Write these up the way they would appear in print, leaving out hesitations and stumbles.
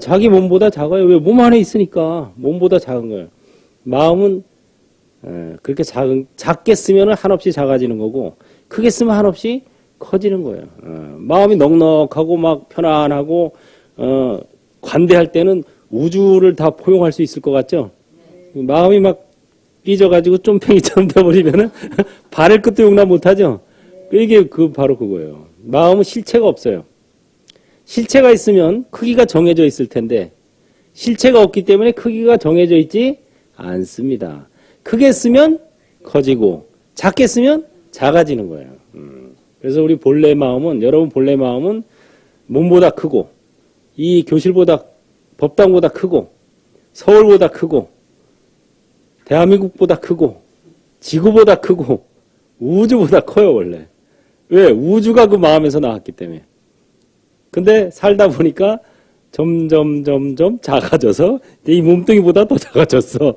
자기 몸보다 작아요. 왜? 몸 안에 있으니까 몸보다 작은 거예요. 마음은 그렇게 작게 쓰면 한없이 작아지는 거고 크게 쓰면 한없이 커지는 거예요. 마음이 넉넉하고 막 편안하고 관대할 때는 우주를 다 포용할 수 있을 것 같죠? 마음이 막 삐져가지고 쫌팽이처럼 돼버리면은 발을 끝도 용납 못하죠? 이게 바로 그거예요. 마음은 실체가 없어요. 실체가 있으면 크기가 정해져 있을 텐데 실체가 없기 때문에 크기가 정해져 있지 않습니다. 크게 쓰면 커지고 작게 쓰면 작아지는 거예요. 그래서 우리 본래 마음은, 여러분 본래 마음은 몸보다 크고 이 교실보다, 법당보다 크고 서울보다 크고 대한민국보다 크고 지구보다 크고 우주보다 커요. 원래. 왜? 우주가 그 마음에서 나왔기 때문에. 근데 살다 보니까 점점 작아져서 이 몸뚱이보다 더 작아졌어.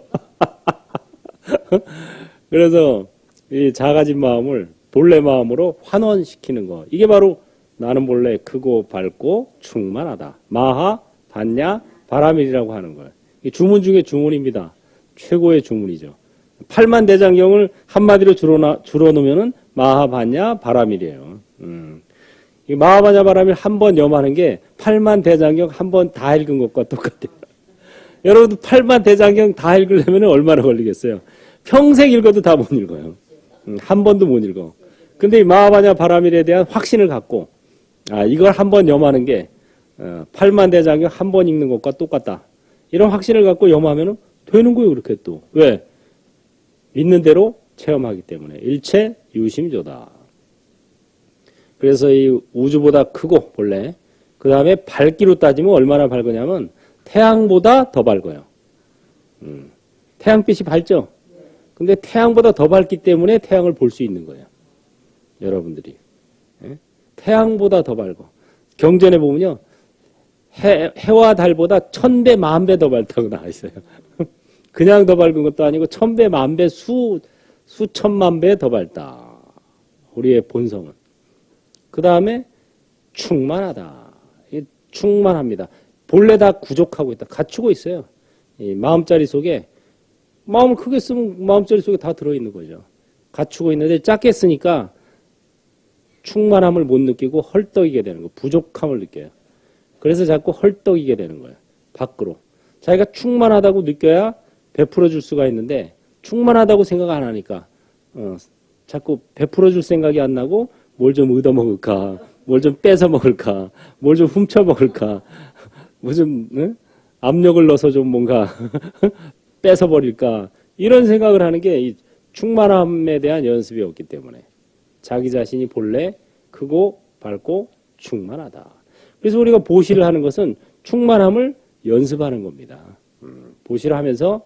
그래서 이 작아진 마음을 본래 마음으로 환원시키는 거. 이게 바로 나는 본래 크고 밝고 충만하다. 마하, 반야, 바라밀이라고 하는 거예요. 이 주문 중에 주문입니다. 최고의 주문이죠. 팔만대장경을 한마디로 줄어놓으면은 마하, 반야, 바라밀이에요. 이 마하, 반야, 바라밀 한 번 염하는 게 팔만대장경 한 번 다 읽은 것과 똑같아요. 여러분도 팔만대장경 다 읽으려면 얼마나 걸리겠어요? 평생 읽어도 다 못 읽어요. 한 번도 못 읽어. 근데 이 마하, 반야, 바라밀에 대한 확신을 갖고 이걸 한 번 염하는 게 팔만대장경 한 번 읽는 것과 똑같다. 이런 확신을 갖고 염하면 되는 거예요. 그렇게 또. 왜? 있는 대로 체험하기 때문에. 일체 유심조다. 그래서 이 우주보다 크고 본래 그 다음에 밝기로 따지면 얼마나 밝으냐면 태양보다 더 밝아요. 태양빛이 밝죠? 근데 태양보다 더 밝기 때문에 태양을 볼 수 있는 거예요. 여러분들이. 태양보다 더 밝아. 경전에 보면요. 해와 달보다 1000배, 10,000배 더 밝다고 나와 있어요. 그냥 더 밝은 것도 아니고 1000배, 10,000배, 수천만 배 더 밝다. 우리의 본성은. 그 다음에 충만하다. 충만합니다. 본래 다 구족하고 있다. 갖추고 있어요. 이 마음자리 속에 마음을 크게 쓰면 마음자리 속에 다 들어있는 거죠. 갖추고 있는데 작게 쓰니까 충만함을 못 느끼고 헐떡이게 되는 거예요. 부족함을 느껴요. 그래서 자꾸 헐떡이게 되는 거예요. 밖으로. 자기가 충만하다고 느껴야 베풀어 줄 수가 있는데 충만하다고 생각 안 하니까 자꾸 베풀어 줄 생각이 안 나고 뭘 좀 얻어 먹을까, 뭘 좀 뺏어 먹을까, 뭘 좀 훔쳐 먹을까, 뭐 좀 압력을 넣어서 좀 뭔가 뺏어 버릴까 이런 생각을 하는 게 이 충만함에 대한 연습이 없기 때문에 자기 자신이 본래 크고 밝고 충만하다. 그래서 우리가 보시를 하는 것은 충만함을 연습하는 겁니다. 보시를 하면서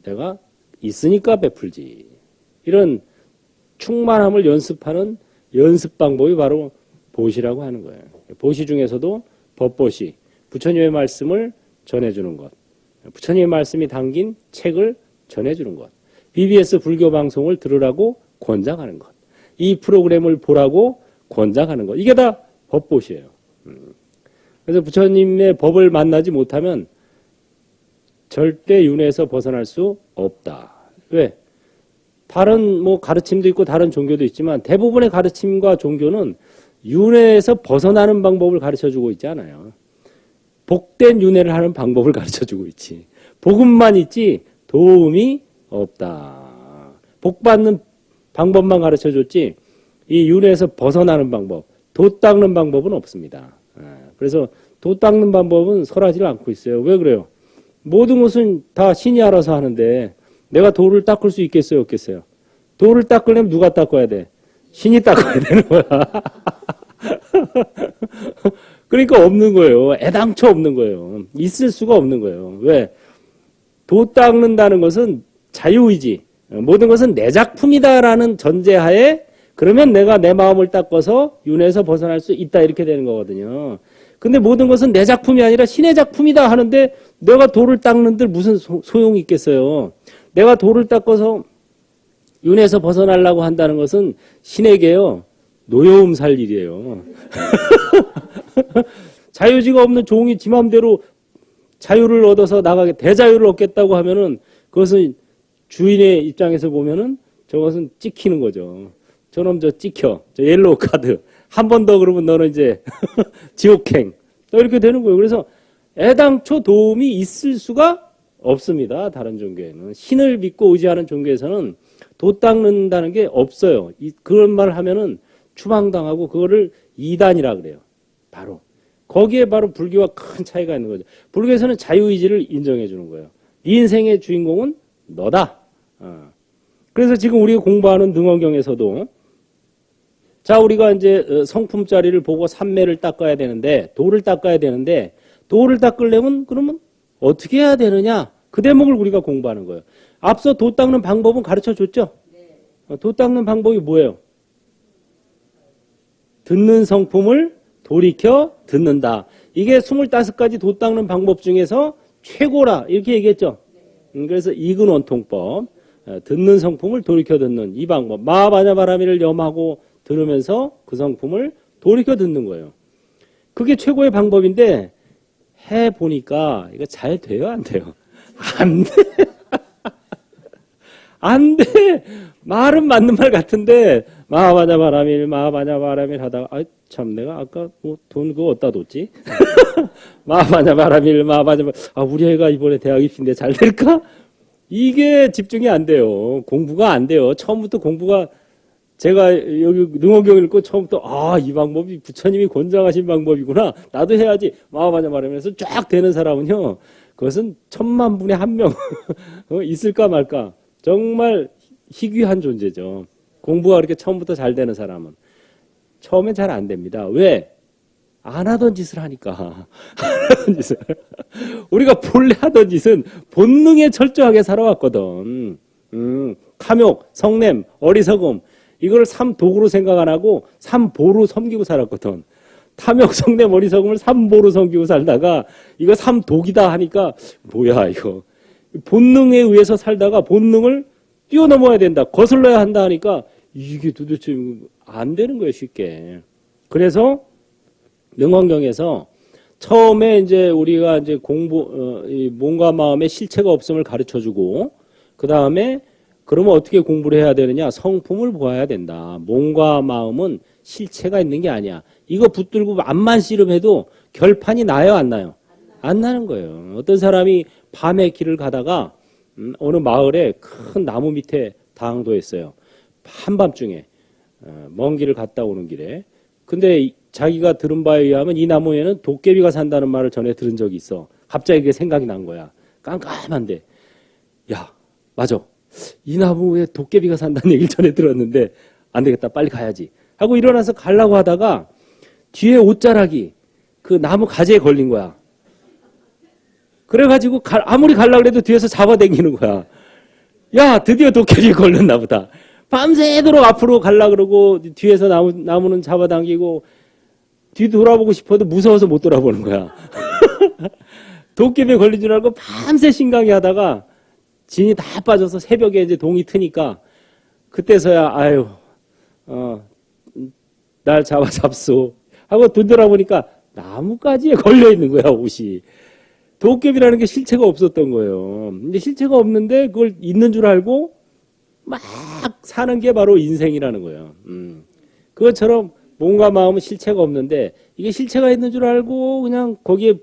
내가 있으니까 베풀지. 이런 충만함을 연습하는 연습 방법이 바로 보시라고 하는 거예요. 보시 중에서도 법보시, 부처님의 말씀을 전해주는 것, 부처님의 말씀이 담긴 책을 전해주는 것, BBS 불교 방송을 들으라고 권장하는 것, 이 프로그램을 보라고 권장하는 것, 이게 다 법보시예요. 그래서 부처님의 법을 만나지 못하면 절대 윤회에서 벗어날 수 없다. 왜? 다른 가르침도 있고 다른 종교도 있지만 대부분의 가르침과 종교는 윤회에서 벗어나는 방법을 가르쳐주고 있지 않아요. 복된 윤회를 하는 방법을 가르쳐주고 있지. 복음만 있지 도움이 없다. 복 받는 방법만 가르쳐줬지 이 윤회에서 벗어나는 방법, 도 닦는 방법은 없습니다. 그래서 도 닦는 방법은 설하지를 않고 있어요. 왜 그래요? 모든 것은 다 신이 알아서 하는데 내가 도를 닦을 수 있겠어요? 없겠어요? 도를 닦으려면 누가 닦아야 돼? 신이 닦아야 되는 거야. 그러니까 없는 거예요. 애당초 없는 거예요. 있을 수가 없는 거예요. 왜? 도 닦는다는 것은 자유의지. 모든 것은 내 작품이다라는 전제하에 그러면 내가 내 마음을 닦아서 윤회에서 벗어날 수 있다 이렇게 되는 거거든요. 근데 모든 것은 내 작품이 아니라 신의 작품이다 하는데 내가 도를 닦는들 무슨 소용이 있겠어요. 내가 도를 닦아서 윤회에서 벗어나려고 한다는 것은 신에게요 노여움 살 일이에요. 자유지가 없는 종이 지 맘대로 자유를 얻어서 나가게, 대자유를 얻겠다고 하면은 그것은 주인의 입장에서 보면은 저것은 찍히는 거죠. 저놈 저 찍혀. 저 옐로우 카드. 한 번 더 그러면 너는 이제 지옥행. 또 이렇게 되는 거예요. 그래서 애당초 도움이 있을 수가 없습니다. 다른 종교에는. 신을 믿고 의지하는 종교에서는 도 닦는다는 게 없어요. 그런 말을 하면은 추방당하고 그거를 이단이라 그래요. 바로. 거기에 바로 불교와 큰 차이가 있는 거죠. 불교에서는 자유의지를 인정해 주는 거예요. 네 인생의 주인공은 너다. 그래서 지금 우리가 공부하는 능언경에서도 자, 우리가 이제 성품자리를 보고 삼매를 닦아야 되는데, 도를 닦아야 되는데, 도를 닦으려면 그러면 어떻게 해야 되느냐? 그 대목을 우리가 공부하는 거예요. 앞서 도 닦는 방법은 가르쳐 줬죠? 도 닦는 방법이 뭐예요? 듣는 성품을 돌이켜 듣는다. 이게 25가지 도 닦는 방법 중에서 최고라. 이렇게 얘기했죠? 그래서 이근원통법. 듣는 성품을 돌이켜 듣는 이 방법. 마하바냐바라미를 염하고 들으면서 그 성품을 돌이켜 듣는 거예요. 그게 최고의 방법인데 해보니까 이거 잘 돼요? 안 돼요? 안 돼. 안 돼. 말은 맞는 말 같은데 마하바냐바라밀 하다가 참 내가 아까 뭐 돈 그거 어디다 뒀지? 마하바냐바라밀 우리 애가 이번에 대학 입시인데 잘 될까? 이게 집중이 안 돼요. 공부가 안 돼요. 처음부터 공부가 제가 여기 능언경 읽고 처음부터 이 방법이 부처님이 권장하신 방법이구나. 나도 해야지. 마하바냐바라밀에서 쫙 되는 사람은요. 그것은 1000만 분의 1명 있을까 말까. 정말 희귀한 존재죠. 공부가 그렇게 처음부터 잘 되는 사람은. 처음엔 잘 안 됩니다. 왜? 안 하던 짓을 하니까. 안 하던 짓을. 우리가 본래 하던 짓은 본능에 철저하게 살아왔거든. 탐욕, 성냄, 어리석음. 이걸 삼독으로 생각 안 하고 삼보로 섬기고 살았거든. 탐욕, 성냄, 어리석음을 삼보로 섬기고 살다가 이거 삼독이다 하니까 뭐야 이거. 본능에 의해서 살다가 본능을 뛰어넘어야 된다. 거슬러야 한다 하니까 이게 도대체 안 되는 거예요, 쉽게. 그래서 능언경에서 처음에 이제 우리가 이제 이 몸과 마음의 실체가 없음을 가르쳐 주고 그 다음에 그러면 어떻게 공부를 해야 되느냐? 성품을 보아야 된다. 몸과 마음은 실체가 있는 게 아니야. 이거 붙들고 앞만 씨름해도 결판이 나요, 안 나요? 안 나는 거예요. 어떤 사람이 밤에 길을 가다가 어느 마을에 큰 나무 밑에 당도했어요. 한밤중에 먼 길을 갔다 오는 길에. 근데 자기가 들은 바에 의하면 이 나무에는 도깨비가 산다는 말을 전에 들은 적이 있어. 갑자기 그게 생각이 난 거야. 깜깜한데. 야, 맞아. 이 나무에 도깨비가 산다는 얘기를 전에 들었는데 안 되겠다. 빨리 가야지. 하고 일어나서 가려고 하다가 뒤에 옷자락이 그 나무 가지에 걸린 거야. 그래가지고 아무리 가려고 해도 뒤에서 잡아당기는 거야. 야, 드디어 도깨비에 걸렸나 보다. 밤새도록 앞으로 가려고 그러고 뒤에서 나무는 잡아당기고 뒤 돌아보고 싶어도 무서워서 못 돌아보는 거야. 도깨비에 걸린 줄 알고 밤새 신강이 하다가 진이 다 빠져서 새벽에 이제 동이 트니까 그때서야 날 잡소 하고 뒤돌아보니까 나무가지에 걸려 있는 거야, 옷이. 도깨비라는 게 실체가 없었던 거예요. 근데 실체가 없는데 그걸 있는 줄 알고 막 사는 게 바로 인생이라는 거예요. 그것처럼 몸과 마음은 실체가 없는데 이게 실체가 있는 줄 알고 그냥 거기에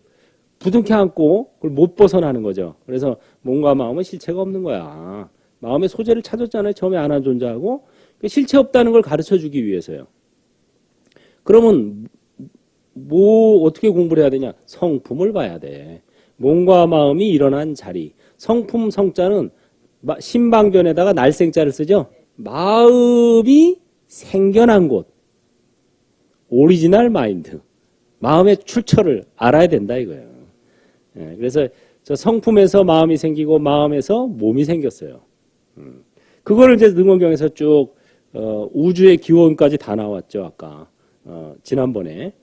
부둥켜 안고 그걸 못 벗어나는 거죠. 그래서 몸과 마음은 실체가 없는 거야. 마음의 소재를 찾았잖아요. 처음에 안 한 존재하고. 실체 없다는 걸 가르쳐 주기 위해서요. 그러면 어떻게 공부를 해야 되냐? 성품을 봐야 돼. 몸과 마음이 일어난 자리. 성품 성자는 신방변에다가 날생자를 쓰죠. 마음이 생겨난 곳. 오리지널 마인드. 마음의 출처를 알아야 된다 이거예요. 그래서 저 성품에서 마음이 생기고 마음에서 몸이 생겼어요. 그거를 이제 능언경에서 쭉 우주의 기원까지 다 나왔죠. 아까 지난번에.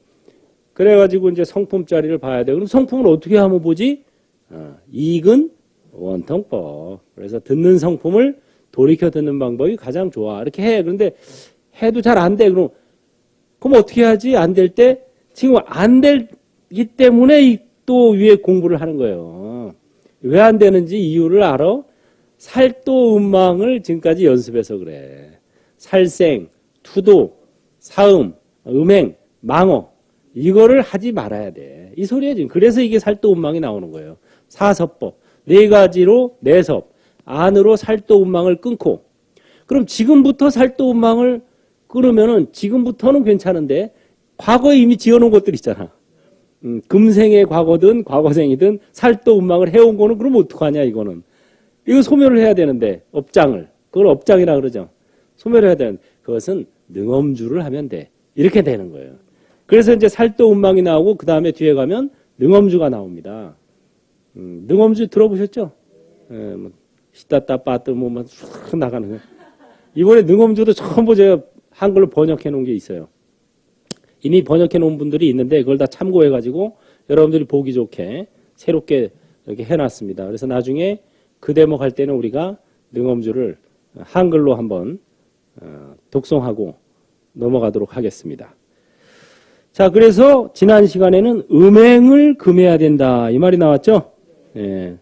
그래가지고 이제 성품자리를 봐야 돼요. 그럼 성품을 어떻게 하면 보지? 이근 원통법. 그래서 듣는 성품을 돌이켜 듣는 방법이 가장 좋아. 이렇게 해. 그런데 해도 잘 안 돼. 그럼 어떻게 하지? 안 될 때 지금 안 될 되기 때문에 또 위에 공부를 하는 거예요. 왜 안 되는지 이유를 알아? 살도 음망을 지금까지 연습해서 그래. 살생, 투도, 사음, 음행, 망어 이거를 하지 말아야 돼. 이 소리야 지금. 그래서 이게 살도 음망이 나오는 거예요. 사서법 네 가지로 내섭 안으로 살도 음망을 끊고 그럼 지금부터 살도 음망을 끊으면은 지금부터는 괜찮은데 과거에 이미 지어놓은 것들 있잖아. 금생의 과거든 과거생이든 살도 음망을 해온 거는 그럼 어떡하냐 이거는. 이거 소멸을 해야 되는데 업장을. 그걸 업장이라 그러죠. 소멸을 해야 되는데 그것은 능엄주를 하면 돼. 이렇게 되는 거예요. 그래서 이제 살도 음망이 나오고 그 다음에 뒤에 가면 능엄주가 나옵니다. 능엄주 들어보셨죠? 뭐 시따따 빠뜨 뭐만 쑥 나가는 거. 이번에 능엄주도 전부 제가 한글로 번역해 놓은 게 있어요. 이미 번역해 놓은 분들이 있는데 그걸 다 참고해 가지고 여러분들이 보기 좋게 새롭게 이렇게 해놨습니다. 그래서 나중에 그 대목 할 때는 우리가 능엄주를 한글로 한번 독송하고 넘어가도록 하겠습니다. 자, 그래서 지난 시간에는 음행을 금해야 된다 이 말이 나왔죠. 예,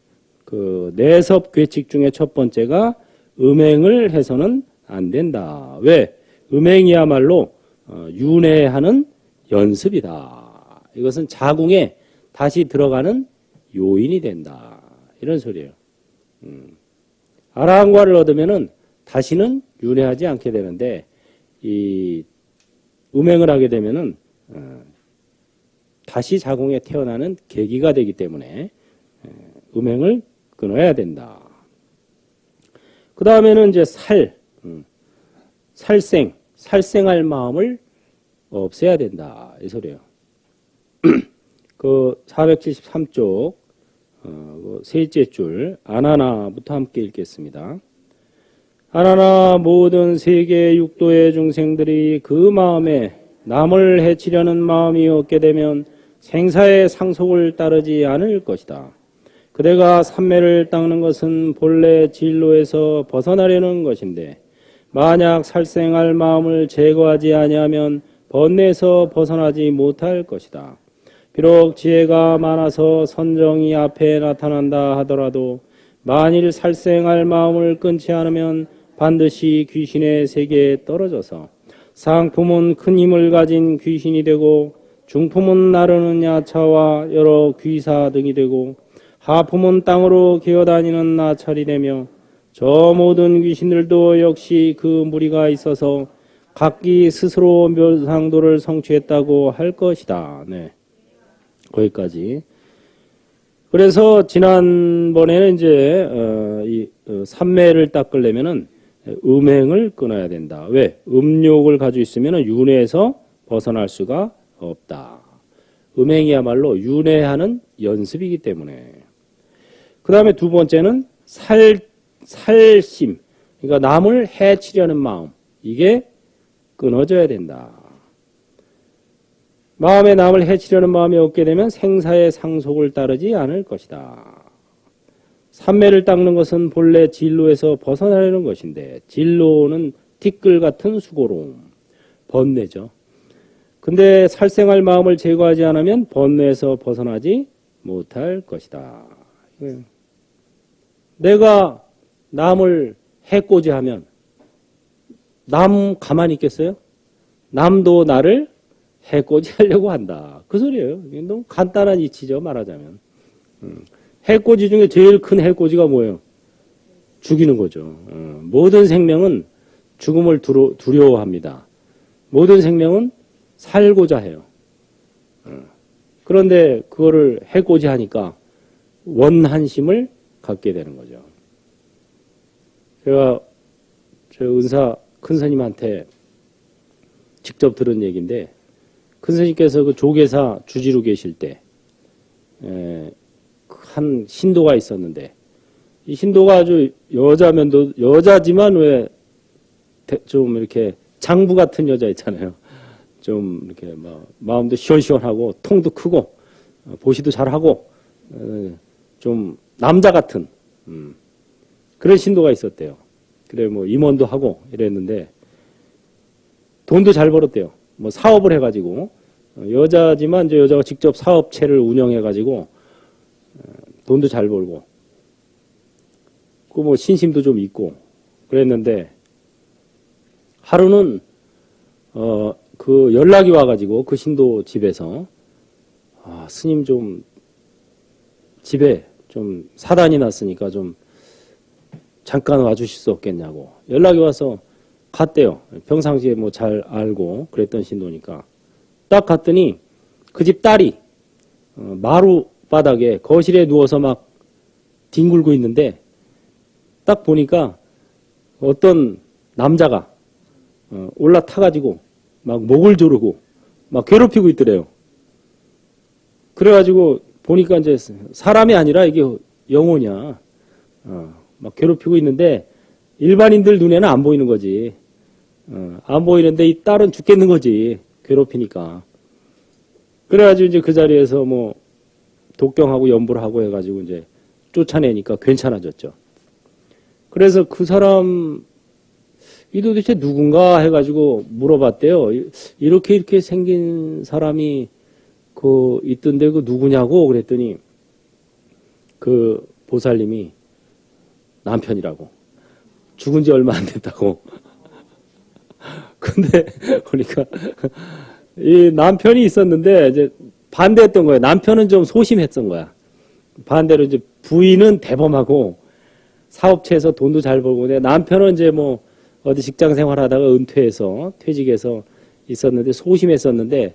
그 내섭 괴칙 중에 첫 번째가 음행을 해서는 안 된다. 왜? 음행이야말로 윤회하는 연습이다. 이것은 자궁에 다시 들어가는 요인이 된다. 이런 소리예요. 아라한과를 얻으면은 다시는 윤회하지 않게 되는데 이 음행을 하게 되면은 다시 자궁에 태어나는 계기가 되기 때문에 음행을 끊어야 된다. 그 다음에는 이제 살생할 마음을 없애야 된다. 이 소리예요. 그 473쪽 셋째 줄 아나나부터 함께 읽겠습니다. 아나나 모든 세계 육도의 중생들이 그 마음에 남을 해치려는 마음이 없게 되면 생사의 상속을 따르지 않을 것이다. 그대가 삼매를 닦는 것은 본래 진로에서 벗어나려는 것인데 만약 살생할 마음을 제거하지 아니하면 번뇌에서 벗어나지 못할 것이다. 비록 지혜가 많아서 선정이 앞에 나타난다 하더라도 만일 살생할 마음을 끊지 않으면 반드시 귀신의 세계에 떨어져서 상품은 큰 힘을 가진 귀신이 되고 중품은 나르는 야차와 여러 귀사 등이 되고 하품은 땅으로 기어다니는 나찰이 되며 저 모든 귀신들도 역시 그 무리가 있어서 각기 스스로 묘상도를 성취했다고 할 것이다. 네. 거기까지. 그래서 지난번에는 이제 이 삼매를 닦으려면은 음행을 끊어야 된다. 왜? 음욕을 가지고 있으면은 윤회에서 벗어날 수가 없다. 음행이야말로 윤회하는 연습이기 때문에. 그 다음에 두 번째는 살심. 그러니까 남을 해치려는 마음. 이게 끊어져야 된다. 마음에 남을 해치려는 마음이 없게 되면 생사의 상속을 따르지 않을 것이다. 삼매를 닦는 것은 본래 진로에서 벗어나려는 것인데 진로는 티끌 같은 수고로움, 번뇌죠. 근데 살생할 마음을 제거하지 않으면 번뇌에서 벗어나지 못할 것이다. 내가 남을 해코지 하면 남 가만히 있겠어요? 남도 나를 해코지 하려고 한다. 그 소리예요. 너무 간단한 이치죠, 말하자면. 해코지 중에 제일 큰 해코지가 뭐예요? 죽이는 거죠. 모든 생명은 죽음을 두려워합니다. 모든 생명은 살고자 해요. 그런데 그거를 해코지 하니까 원한심을 갖게 되는 거죠. 제가 저 은사 큰 스님한테 직접 들은 얘기인데 큰 스님께서 그 조계사 주지로 계실 때 한 신도가 있었는데 이 신도가 아주 여자지만 왜 좀 이렇게 장부 같은 여자 있잖아요. 좀 이렇게 마음도 시원시원하고 통도 크고 보시도 잘하고 좀 남자 같은 그런 신도가 있었대요. 그래 뭐 임원도 하고 이랬는데 돈도 잘 벌었대요. 뭐 사업을 해가지고 여자지만 이제 여자가 직접 사업체를 운영해가지고 돈도 잘 벌고, 그 뭐 신심도 좀 있고 그랬는데 하루는 그 연락이 와가지고 그 신도 집에서 스님 좀 집에 좀 사단이 났으니까 좀 잠깐 와주실 수 없겠냐고 연락이 와서 갔대요. 평상시에 뭐 잘 알고 그랬던 신도니까 딱 갔더니 그 집 딸이 마루 바닥에 거실에 누워서 막 뒹굴고 있는데 딱 보니까 어떤 남자가 올라타가지고 막 목을 조르고 막 괴롭히고 있더래요. 그래가지고 보니까 이제 사람이 아니라 이게 영혼이야. 막 괴롭히고 있는데 일반인들 눈에는 안 보이는 거지. 안 보이는데 이 딸은 죽겠는 거지. 괴롭히니까. 그래가지고 이제 그 자리에서 뭐 독경하고 연부를 하고 해가지고 이제 쫓아내니까 괜찮아졌죠. 그래서 그 사람 이 도대체 누군가 해가지고 물어봤대요. 이렇게 생긴 사람이 그 있던데 그 누구냐고 그랬더니 그 보살님이 남편이라고. 죽은 지 얼마 안 됐다고. 근데 보니까 이 남편이 있었는데 이제 반대했던 거예요. 남편은 좀 소심했던 거야. 반대로 이제 부인은 대범하고 사업체에서 돈도 잘 벌고, 근데 남편은 이제 뭐 어디 직장 생활하다가 은퇴해서 퇴직해서 있었는데 소심했었는데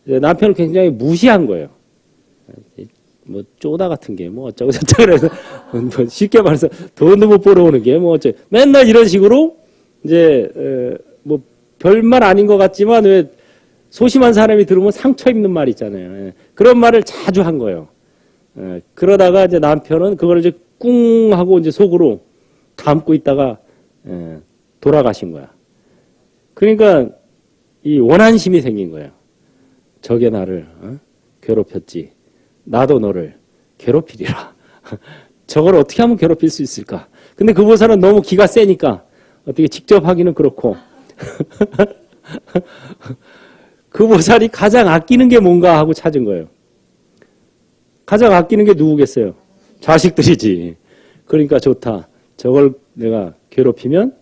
남편을 굉장히 무시한 거예요. 뭐 쪼다 같은 게 뭐 어쩌고 저쩌고 그래서 뭐 쉽게 말해서 돈도 못 벌어오는 게 뭐 어쩌고 맨날 이런 식으로 이제 뭐 별말 아닌 것 같지만 왜 소심한 사람이 들으면 상처 입는 말 있잖아요. 그런 말을 자주 한 거예요. 그러다가 이제 남편은 그걸 이제 꿍 하고 이제 속으로 담고 있다가 돌아가신 거야. 그러니까 이 원한심이 생긴 거예요. 저게 나를 괴롭혔지. 나도 너를 괴롭히리라. 저걸 어떻게 하면 괴롭힐 수 있을까? 근데 그 보살은 너무 기가 세니까 어떻게 직접 하기는 그렇고 그 보살이 가장 아끼는 게 뭔가 하고 찾은 거예요. 가장 아끼는 게 누구겠어요? 자식들이지. 그러니까 좋다. 저걸 내가 괴롭히면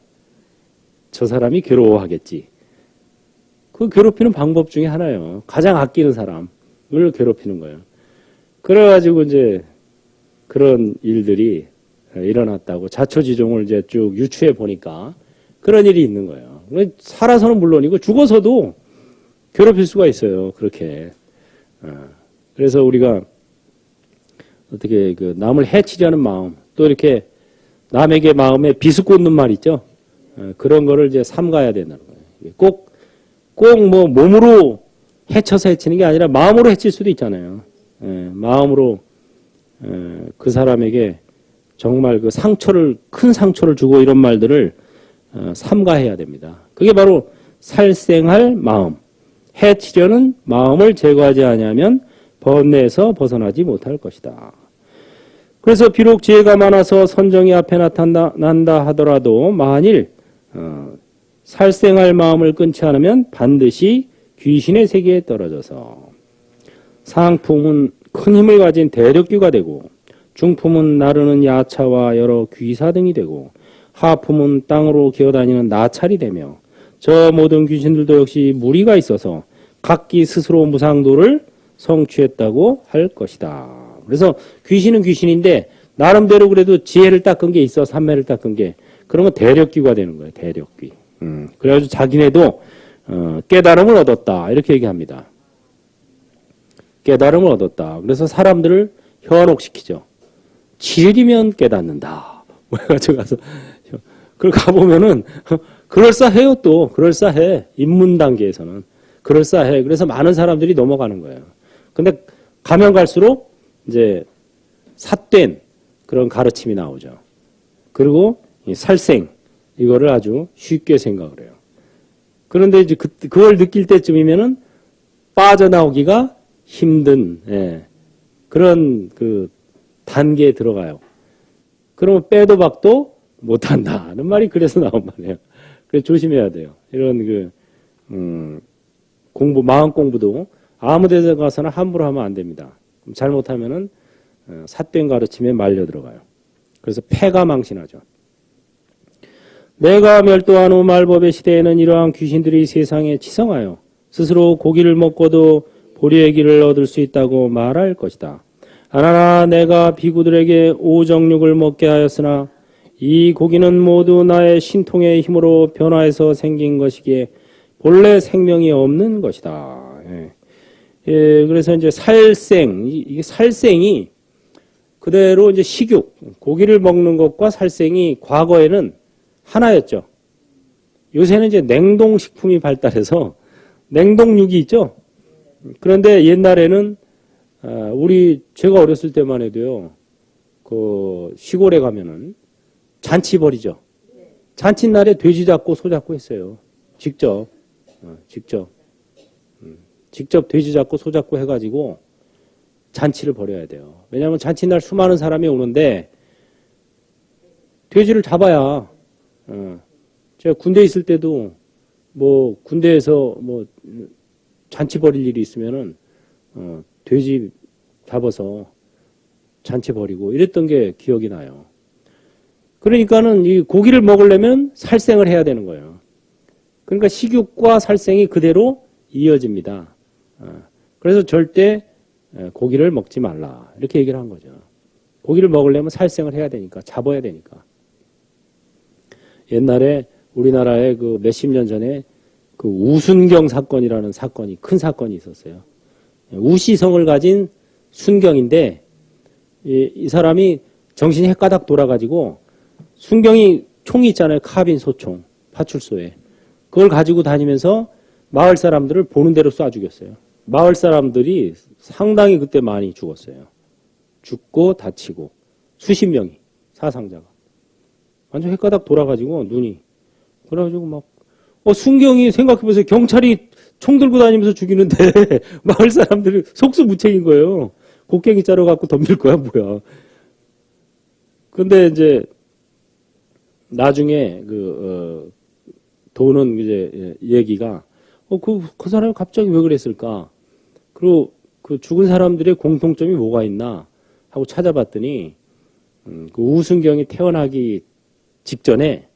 저 사람이 괴로워하겠지. 그 괴롭히는 방법 중에 하나예요. 가장 아끼는 사람을 괴롭히는 거예요. 그래가지고 이제 그런 일들이 일어났다고 자초지종을 이제 쭉 유추해 보니까 그런 일이 있는 거예요. 살아서는 물론이고 죽어서도 괴롭힐 수가 있어요. 그렇게. 그래서 우리가 어떻게 그 남을 해치려는 마음, 또 이렇게 남에게 마음에 비수 꽂는 말 있죠. 그런 거를 이제 삼가야 된다는 거예요. 꼭 뭐 몸으로 해쳐서 해치는 게 아니라 마음으로 해칠 수도 있잖아요. 마음으로 그 사람에게 정말 그 큰 상처를 주고 이런 말들을 삼가해야 됩니다. 그게 바로 살생할 마음, 해치려는 마음을 제거하지 아니하면 번뇌에서 벗어나지 못할 것이다. 그래서 비록 지혜가 많아서 선정이 앞에 나타난다 하더라도 만일 살생할 마음을 끊지 않으면 반드시 귀신의 세계에 떨어져서 상품은 큰 힘을 가진 대력귀가 되고 중품은 나르는 야차와 여러 귀사 등이 되고 하품은 땅으로 기어다니는 나찰이 되며 저 모든 귀신들도 역시 무리가 있어서 각기 스스로 무상도를 성취했다고 할 것이다. 그래서 귀신은 귀신인데 나름대로 그래도 지혜를 닦은 게 있어. 삼매를 닦은 게. 그러면 대력귀가 되는 거예요. 대력귀. 그래가지고 자기네도 깨달음을 얻었다. 이렇게 얘기합니다. 깨달음을 얻었다. 그래서 사람들을 현혹시키죠. 7일이면 깨닫는다. 뭐 해가지고 가서 그걸 가보면은 그럴싸해요. 또 그럴싸해. 입문 단계에서는 그럴싸해. 그래서 많은 사람들이 넘어가는 거예요. 근데 가면 갈수록 이제 삿된 그런 가르침이 나오죠. 그리고 이 살생 이거를 아주 쉽게 생각을 해요. 그런데 이제 그걸 느낄 때쯤이면은 빠져나오기가 힘든 그런 그 단계에 들어가요. 그러면 빼도 박도 못한다는 말이 그래서 나온 말이에요. 그래서 조심해야 돼요. 이런 그 공부 마음 공부도 아무 데서 가서나 함부로 하면 안 됩니다. 잘못하면은 삿된 가르침에 말려 들어가요. 그래서 패가 망신하죠. 내가 멸도한 후 말법의 시대에는 이러한 귀신들이 세상에 치성하여 스스로 고기를 먹고도 보리의 길을 얻을 수 있다고 말할 것이다. 하나나 내가 비구들에게 오정육을 먹게 하였으나 이 고기는 모두 나의 신통의 힘으로 변화해서 생긴 것이기에 본래 생명이 없는 것이다. 그래서 이제 살생, 이게 살생이 그대로 이제 식육, 고기를 먹는 것과 살생이 과거에는 하나였죠. 요새는 이제 냉동식품이 발달해서 냉동육이 있죠. 그런데 옛날에는 제가 어렸을 때만 해도요, 그 시골에 가면은 잔치 벌이죠. 잔칫날에 돼지 잡고 소 잡고 했어요. 직접 돼지 잡고 소 잡고 해가지고 잔치를 벌여야 돼요. 왜냐하면 잔칫날 수많은 사람이 오는데 돼지를 잡아야. 제가 군대 있을 때도 뭐 군대에서 뭐 잔치 벌일 일이 있으면은 돼지 잡아서 잔치 벌이고 이랬던 게 기억이 나요. 그러니까는 이 고기를 먹으려면 살생을 해야 되는 거예요. 그러니까 식육과 살생이 그대로 이어집니다. 그래서 절대 고기를 먹지 말라 이렇게 얘기를 한 거죠. 고기를 먹으려면 살생을 해야 되니까, 잡아야 되니까. 옛날에 우리나라에 그 몇십 년 전에 그 우순경 사건이라는 사건이, 큰 사건이 있었어요. 우시성을 가진 순경인데 이 사람이 정신이 헷가닥 돌아가지고, 순경이 총이 있잖아요. 카빈 소총, 파출소에. 그걸 가지고 다니면서 마을 사람들을 보는 대로 쏴 죽였어요. 마을 사람들이 상당히 그때 많이 죽었어요. 죽고 다치고 수십 명이, 사상자가. 완전 헷가닥 돌아가지고 눈이. 그래가지고 막 순경이 생각해보세요. 경찰이 총 들고 다니면서 죽이는데 마을 사람들이 속수무책인 거예요. 곡괭이 자루 갖고 덤빌 거야 뭐야. 근데 이제 나중에 도는 이제 얘기가 그 사람이 갑자기 왜 그랬을까? 그리고 그 죽은 사람들의 공통점이 뭐가 있나 하고 찾아봤더니 그 우순경이 태어나기 직전에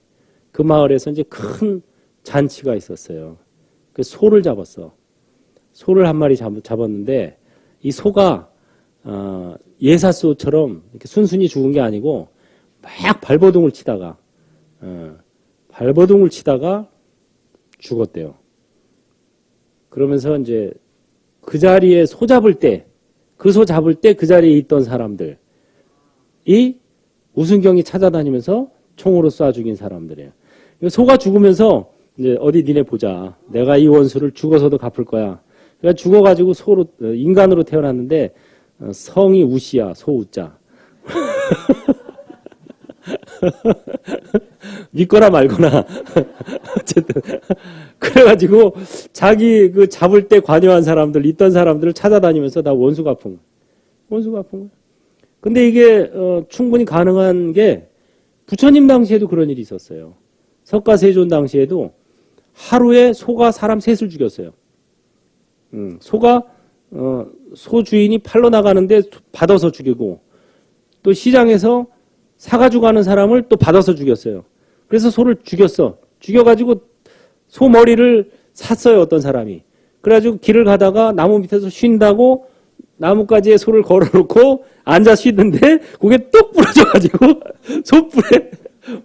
그 마을에서 이제 큰 잔치가 있었어요. 그 소를 잡았어. 소를 한 마리 잡았는데 이 소가 예사소처럼 이렇게 순순히 죽은 게 아니고 막 발버둥을 치다가 죽었대요. 그러면서 이제 그 자리에 소 잡을 때 그 자리에 있던 사람들이 우순경이 찾아다니면서 총으로 쏴 죽인 사람들이에요. 소가 죽으면서 이제 어디 니네 보자. 내가 이 원수를 죽어서도 갚을 거야. 그러니까 죽어가지고 인간으로 태어났는데 성이 우시야. 소우자. 믿거나 말거나. 어쨌든. 그래가지고 자기 그 잡을 때 관여한 사람들, 있던 사람들을 찾아다니면서 다 원수 갚은 거야. 근데 이게 충분히 가능한 게 부처님 당시에도 그런 일이 있었어요. 석가세존 당시에도 하루에 소가 사람 셋을 죽였어요. 소가 소 주인이 팔러 나가는데 받아서 죽이고, 또 시장에서 사가지고 가는 사람을 또 받아서 죽였어요. 그래서 소를 죽였어. 죽여가지고 소 머리를 샀어요, 어떤 사람이. 그래가지고 길을 가다가 나무 밑에서 쉰다고 나뭇가지에 소를 걸어놓고 앉아 쉬는데 그게 뚝 부러져가지고 소뿔에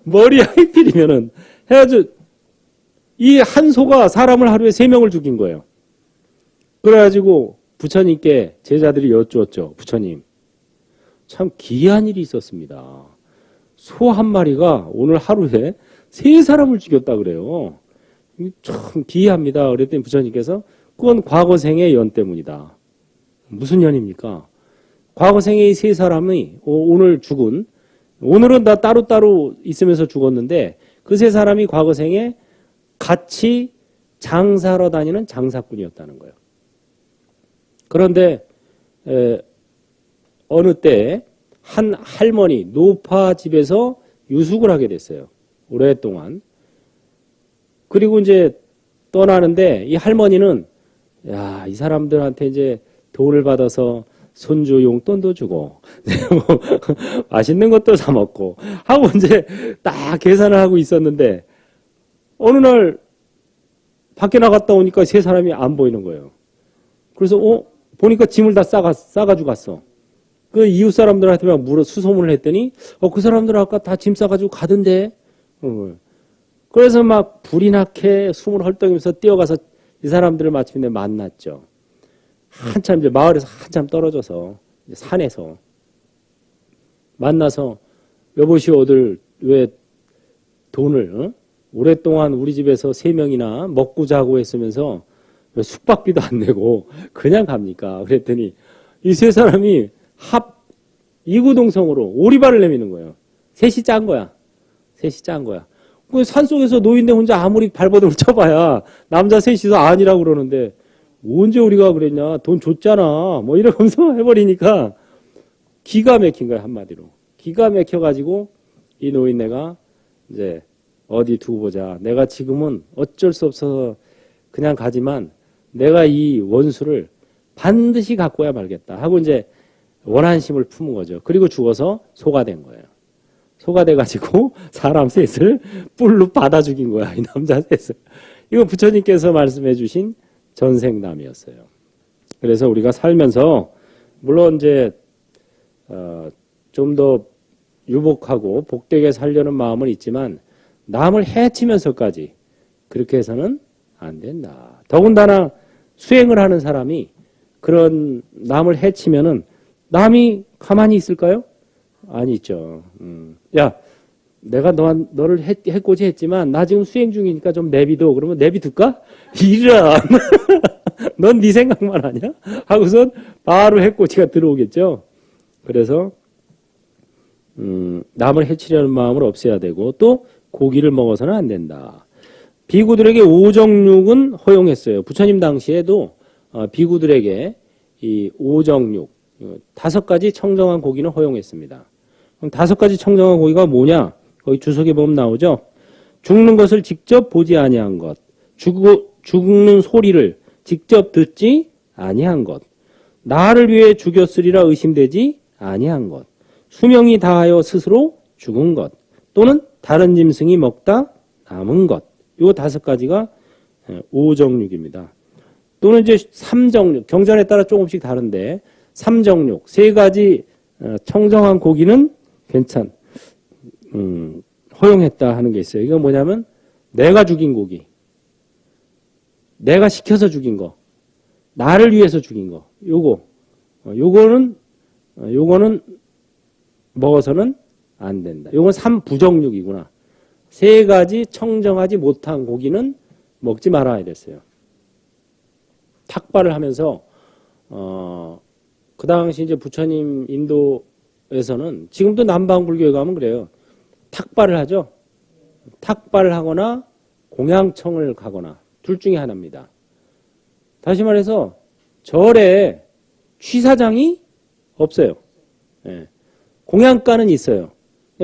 머리 하이필이면은 해가지고 이 한 소가 사람을 하루에 3명을 죽인 거예요. 그래가지고 부처님께 제자들이 여쭈었죠. 부처님, 참 기이한 일이 있었습니다. 소 한 마리가 오늘 하루에 3사람을 죽였다 그래요. 참 기이합니다. 그랬더니 부처님께서 그건 과거생의 연 때문이다. 무슨 연입니까? 과거생의 3사람이 오늘 죽은, 오늘은 다 따로따로 있으면서 죽었는데 그 3사람이 과거생에 같이 장사하러 다니는 장사꾼이었다는 거예요. 그런데 어느 때 한 할머니 노파 집에서 유숙을 하게 됐어요. 오랫동안. 그리고 이제 떠나는데 이 할머니는 야, 이 사람들한테 이제 돈을 받아서 손주 용돈도 주고, 뭐 맛있는 것도 사 먹고, 하고 이제 딱 계산을 하고 있었는데, 어느 날 밖에 나갔다 오니까 세 사람이 안 보이는 거예요. 그래서, 보니까 짐을 다 싸가지고 갔어. 그 이웃 사람들한테 막 수소문을 했더니, 그 사람들 아까 다 짐 싸가지고 가던데? 그래서 막 불이 나게 숨을 헐떡이면서 뛰어가서 이 사람들을 마침내 만났죠. 한참 이제 마을에서 한참 떨어져서 이제 산에서 만나서 여보시오들 왜 돈을 오랫동안 우리 집에서 세 명이나 먹고 자고 했으면서 왜 숙박비도 안 내고 그냥 갑니까? 그랬더니 이 세 사람이 합 이구동성으로 오리발을 내미는 거예요. 셋이 짠 거야. 셋이 짠 거야. 그 산속에서 노인네 혼자 아무리 발버둥을 쳐봐야 남자 셋이서 아니라고 그러는데 언제 우리가 그랬냐? 돈 줬잖아. 뭐 이러면서 해버리니까 기가 막힌 거야, 한마디로. 기가 막혀가지고 이 노인네가 이제 어디 두고 보자. 내가 지금은 어쩔 수 없어서 그냥 가지만 내가 이 원수를 반드시 갖고야 말겠다 하고 이제 원한심을 품은 거죠. 그리고 죽어서 소가 된 거예요. 소가 돼가지고 사람 셋을 뿔로 받아 죽인 거야. 이 남자 셋을. 이거 부처님께서 말씀해 주신 전생담이었어요. 그래서 우리가 살면서 물론 이제 좀 더 유복하고 복되게 살려는 마음은 있지만 남을 해치면서까지 그렇게 해서는 안 된다. 더군다나 수행을 하는 사람이 그런 남을 해치면은 남이 가만히 있을까요? 아니죠. 야, 내가 너를 해코지 했지만 나 지금 수행 중이니까 좀 내비둬. 그러면 내비둘까? 이런. 넌 네 생각만 하냐? 하고선 바로 해코지가 들어오겠죠. 그래서 남을 해치려는 마음을 없애야 되고 또 고기를 먹어서는 안 된다. 비구들에게 오정육은 허용했어요. 부처님 당시에도 비구들에게 이 오정육 5가지 청정한 고기는 허용했습니다. 그럼 5가지 청정한 고기가 뭐냐? 거기 주석에 보면 나오죠. 죽는 것을 직접 보지 아니한 것, 죽는 소리를 직접 듣지 아니한 것, 나를 위해 죽였으리라 의심되지 아니한 것, 수명이 다하여 스스로 죽은 것, 또는 다른 짐승이 먹다 남은 것. 요 5가지가 오정육입니다. 또는 이제 삼정육, 경전에 따라 조금씩 다른데 삼정육, 3가지 청정한 고기는 허용했다 하는 게 있어요. 이건 뭐냐면 내가 죽인 고기, 내가 시켜서 죽인 거, 나를 위해서 죽인 거, 요거는 먹어서는 안 된다. 요건 삼부정육이구나. 3가지 청정하지 못한 고기는 먹지 말아야 됐어요. 탁발을 하면서 그 당시 이제 부처님 인도에서는 지금도 남방불교에 가면 그래요. 탁발을 하죠. 탁발을 하거나 공양청을 가거나 둘 중에 하나입니다. 다시 말해서 절에 취사장이 없어요. 예. 공양가는 있어요.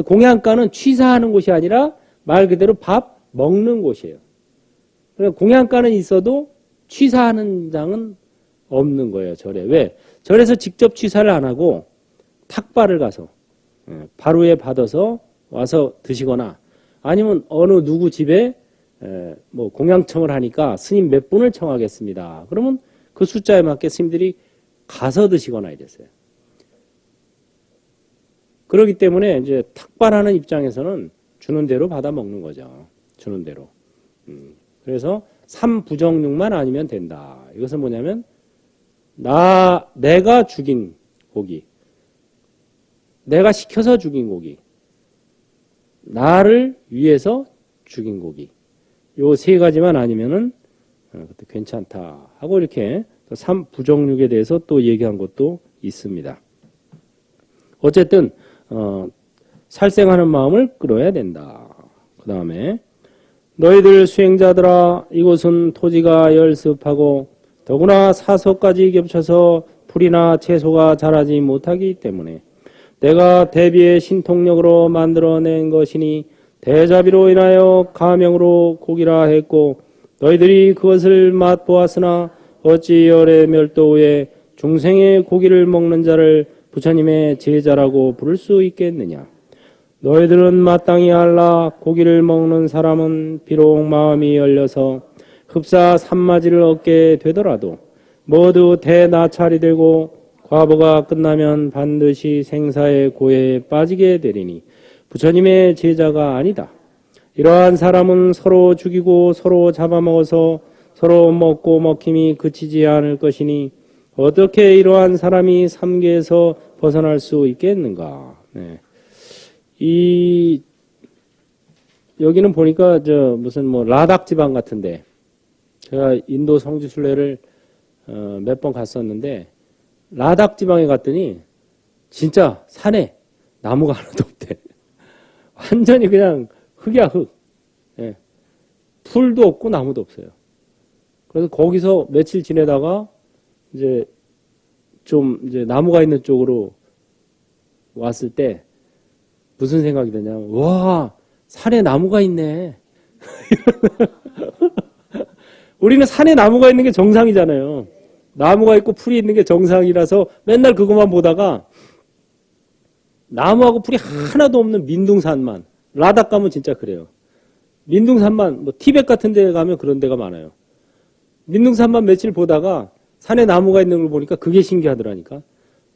공양가는 취사하는 곳이 아니라 말 그대로 밥 먹는 곳이에요. 그러니까 공양가는 있어도 취사하는 장은 없는 거예요. 절에. 왜? 절에서 직접 취사를 안 하고 탁발을 가서 바로에 받아서 와서 드시거나 아니면 어느 누구 집에 뭐 공양청을 하니까 스님 몇 분을 청하겠습니다. 그러면 그 숫자에 맞게 스님들이 가서 드시거나 이랬어요. 그렇기 때문에 이제 탁발하는 입장에서는 주는 대로 받아 먹는 거죠. 주는 대로. 그래서 삼부정육만 아니면 된다. 이것은 뭐냐면 내가 죽인 고기, 내가 시켜서 죽인 고기, 나를 위해서 죽인 고기. 요 3가지만 아니면은 괜찮다 하고 이렇게 삼부정육에 대해서 또 얘기한 것도 있습니다. 어쨌든 살생하는 마음을 끌어야 된다. 그 다음에 너희들 수행자들아 이곳은 토지가 열습하고 더구나 사소까지 겹쳐서 풀이나 채소가 자라지 못하기 때문에 내가 대비의 신통력으로 만들어낸 것이니 대자비로 인하여 가명으로 고기라 했고 너희들이 그것을 맛보았으나 어찌 열의 멸도 후에 중생의 고기를 먹는 자를 부처님의 제자라고 부를 수 있겠느냐. 너희들은 마땅히 알라. 고기를 먹는 사람은 비록 마음이 열려서 흡사 산마지를 얻게 되더라도 모두 대나찰이 되고 과보가 끝나면 반드시 생사의 고해에 빠지게 되리니 부처님의 제자가 아니다. 이러한 사람은 서로 죽이고 서로 잡아먹어서 서로 먹고 먹힘이 그치지 않을 것이니 어떻게 이러한 사람이 삼계에서 벗어날 수 있겠는가. 네. 여기는 보니까 무슨 라닥 지방 같은데, 제가 인도 성지순례를 몇 번 갔었는데 라닥 지방에 갔더니 진짜 산에 나무가 하나도 없대. 완전히 그냥 흙이야, 흙. 예. 풀도 없고 나무도 없어요. 그래서 거기서 며칠 지내다가 이제 나무가 있는 쪽으로 왔을 때 무슨 생각이 드냐면, 와, 산에 나무가 있네. 우리는 산에 나무가 있는 게 정상이잖아요. 나무가 있고 풀이 있는 게 정상이라서 맨날 그것만 보다가 나무하고 풀이 하나도 없는 민둥산만, 라닥 가면 진짜 그래요. 민둥산만, 티벳 같은 데 가면 그런 데가 많아요. 민둥산만 며칠 보다가 산에 나무가 있는 걸 보니까 그게 신기하더라니까.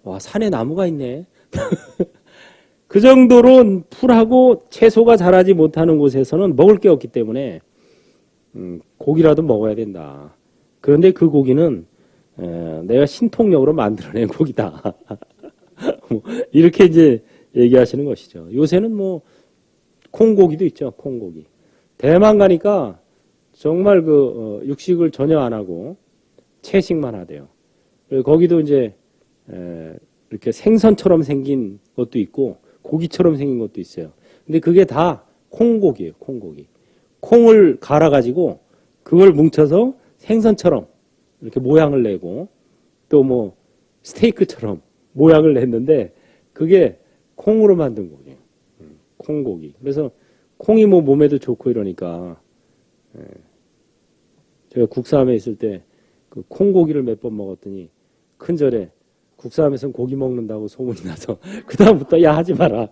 와, 산에 나무가 있네. 그 정도로 풀하고 채소가 자라지 못하는 곳에서는 먹을 게 없기 때문에 고기라도 먹어야 된다. 그런데 그 고기는 내가 신통력으로 만들어낸 고기다. 이렇게 이제 얘기하시는 것이죠. 요새는 콩고기도 있죠. 콩고기. 대만 가니까 정말 육식을 전혀 안 하고 채식만 하대요. 거기도 이제 이렇게 생선처럼 생긴 것도 있고 고기처럼 생긴 것도 있어요. 근데 그게 다 콩고기예요. 콩고기. 콩을 갈아가지고 그걸 뭉쳐서 생선처럼 이렇게 모양을 내고 또 스테이크처럼 모양을 냈는데 그게 콩으로 만든 고기예요. 콩고기. 그래서 콩이 몸에도 좋고 이러니까 제가 국사함에 있을 때 그 콩고기를 몇 번 먹었더니 큰절에 국사함에서는 고기 먹는다고 소문이 나서 그다음부터 야 하지 마라.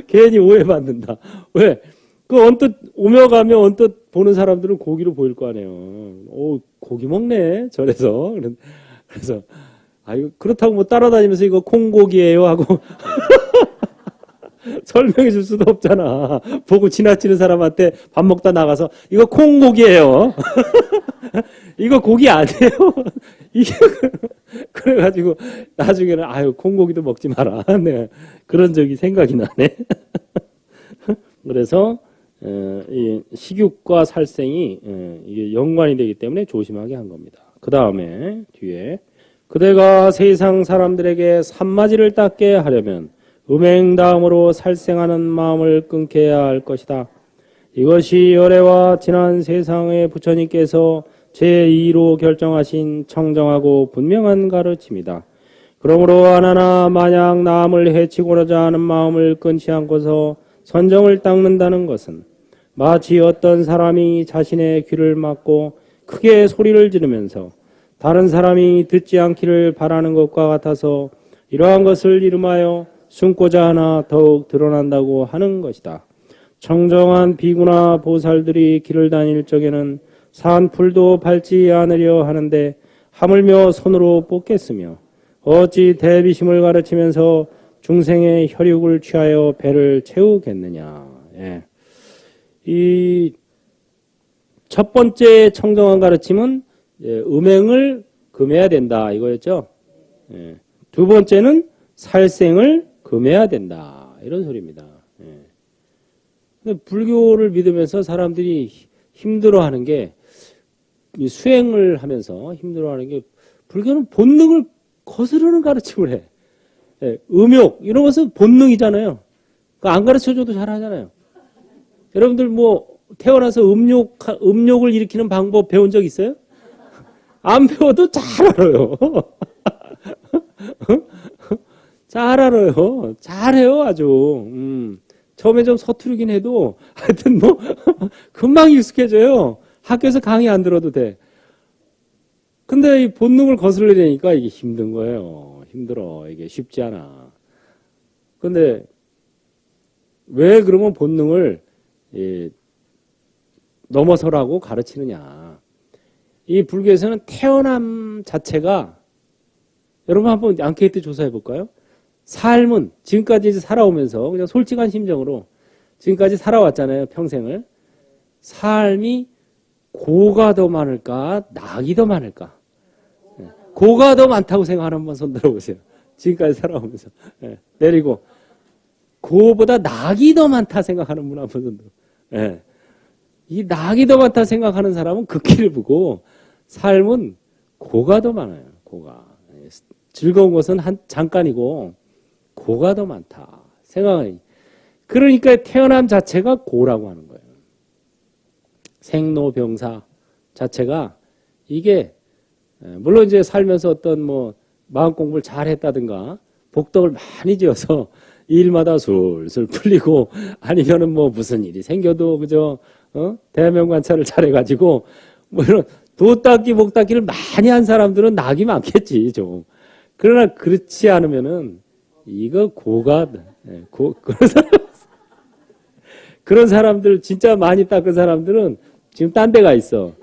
괜히 오해받는다. 왜? 언뜻 오며 가며 언뜻 보는 사람들은 고기로 보일 거 아니에요. 고기 먹네 절에서. 그래서 그렇다고 따라다니면서 이거 콩고기예요 하고 설명해 줄 수도 없잖아. 보고 지나치는 사람한테 밥 먹다 나가서 이거 콩고기예요. 이거 고기 아니에요. 이게 그래가지고 나중에는 콩고기도 먹지 마라. 네. 그런 적이 생각이 나네. 그래서 이 식욕과 살생이 이게 연관이 되기 때문에 조심하게 한 겁니다. 그 다음에 뒤에 그대가 세상 사람들에게 산마지를 닦게 하려면 음행다음으로 살생하는 마음을 끊게 해야 할 것이다. 이것이 열애와 지난 세상의 부처님께서 제2로 결정하신 청정하고 분명한 가르침이다. 그러므로 하나나 만약 남을 해치고자 하는 마음을 끊지 않고서 선정을 닦는다는 것은 마치 어떤 사람이 자신의 귀를 막고 크게 소리를 지르면서 다른 사람이 듣지 않기를 바라는 것과 같아서 이러한 것을 이름하여 숨고자 하나 더욱 드러난다고 하는 것이다. 청정한 비구나 보살들이 길을 다닐 적에는 산풀도 밟지 않으려 하는데 하물며 손으로 뽑겠으며 어찌 대비심을 가르치면서 중생의 혈육을 취하여 배를 채우겠느냐. 예. 이 첫 번째 청정한 가르침은 음행을 금해야 된다 이거였죠. 예. 두 번째는 살생을 금해야 된다 이런 소리입니다. 예. 근데 불교를 믿으면서 사람들이 힘들어하는 게 이 수행을 하면서 힘들어하는 게 불교는 본능을 거스르는 가르침을 해. 예. 음욕 이런 것은 본능이잖아요. 그러니까 안 가르쳐줘도 잘하잖아요. 여러분들 태어나서 음욕을 일으키는 방법 배운 적 있어요? 안 배워도 잘 알아요. 잘 알아요. 잘해요, 아주. 처음에 좀 서투르긴 해도 하여튼 금방 익숙해져요. 학교에서 강의 안 들어도 돼. 근데 이 본능을 거슬러내니까 이게 힘든 거예요. 힘들어. 이게 쉽지 않아. 근데 왜 그러면 본능을 넘어서라고 가르치느냐. 이 불교에서는 태어남 자체가, 여러분 한번 앙케이트 조사해 볼까요? 삶은 지금까지 살아오면서 그냥 솔직한 심정으로 지금까지 살아왔잖아요. 평생을. 삶이 고가 더 많을까 낙이 더 많을까? 고가 더 많다고 생각하는 분 손 들어보세요. 지금까지 살아오면서. 내리고 고보다 낙이 더 많다 생각하는 분 한번 손 들어. 이 낙이 더 많다 생각하는 사람은 극기를 보고 삶은 고가 더 많아요. 고가. 즐거운 것은 잠깐이고 고가 더 많다 생각하니. 그러니까 태어남 자체가 고라고 하는 거예요. 생로병사 자체가 이게 물론 이제 살면서 어떤 뭐 마음 공부를 잘 했다든가 복덕을 많이 지어서 일마다 술술 풀리고 아니면은 뭐 무슨 일이 생겨도 그저 대면 관찰을 잘해가지고 뭐 이런 도 닦기 목 닦기를 많이 한 사람들은 낙이 많겠지 좀. 그러나 그렇지 않으면은 이거 고가 그런 사람들 진짜 많이 닦은 사람들은 지금 딴 데가 있어.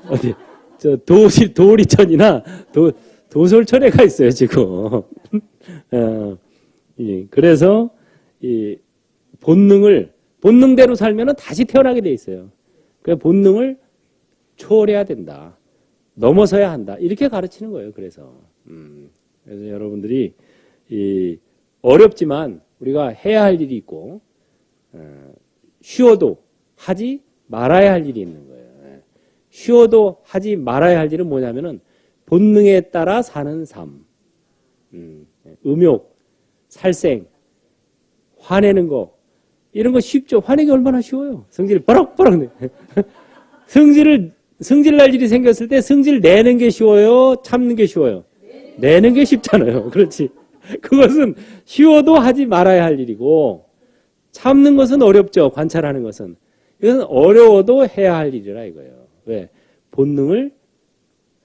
어디 저 도리천이나 도솔천에 가 있어요 지금. 그래서 이 본능대로 살면은 다시 태어나게 돼 있어요. 그 본능을 초월해야 된다. 넘어서야 한다. 이렇게 가르치는 거예요. 그래서 여러분들이 어렵지만 우리가 해야 할 일이 있고 쉬워도 하지 말아야 할 일이 있는 거예요. 쉬워도 하지 말아야 할 일은 뭐냐면은 본능에 따라 사는 삶. 음욕, 살생, 화내는 거 이런 거 쉽죠. 화내기 얼마나 쉬워요. 성질이 버럭버럭 내. 성질 날 일이 생겼을 때 성질 내는 게 쉬워요? 참는 게 쉬워요? 내는 게 쉽잖아요. 그렇지. 그것은 쉬워도 하지 말아야 할 일이고 참는 것은 어렵죠. 관찰하는 것은. 이것은 어려워도 해야 할 일이라 이거예요. 왜? 본능을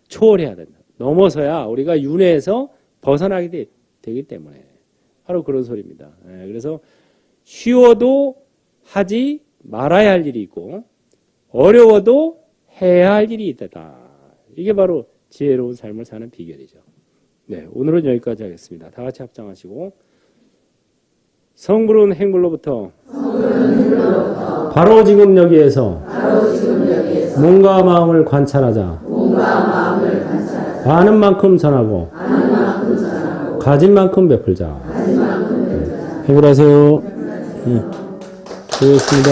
초월해야 된다. 넘어서야 우리가 윤회에서 벗어나게 되기 때문에. 바로 그런 소리입니다. 그래서 쉬워도 하지 말아야 할 일이 있고 어려워도 해야 할 일이 있다. 이게 바로 지혜로운 삶을 사는 비결이죠. 네, 오늘은 여기까지 하겠습니다. 다 같이 합장하시고 성불은 행불로부터 바로 지금 여기에서 몸과 마음을 관찰하자. 아는 만큼 전하고 가진 만큼 베풀자. 행불하세요. 수고했습니다.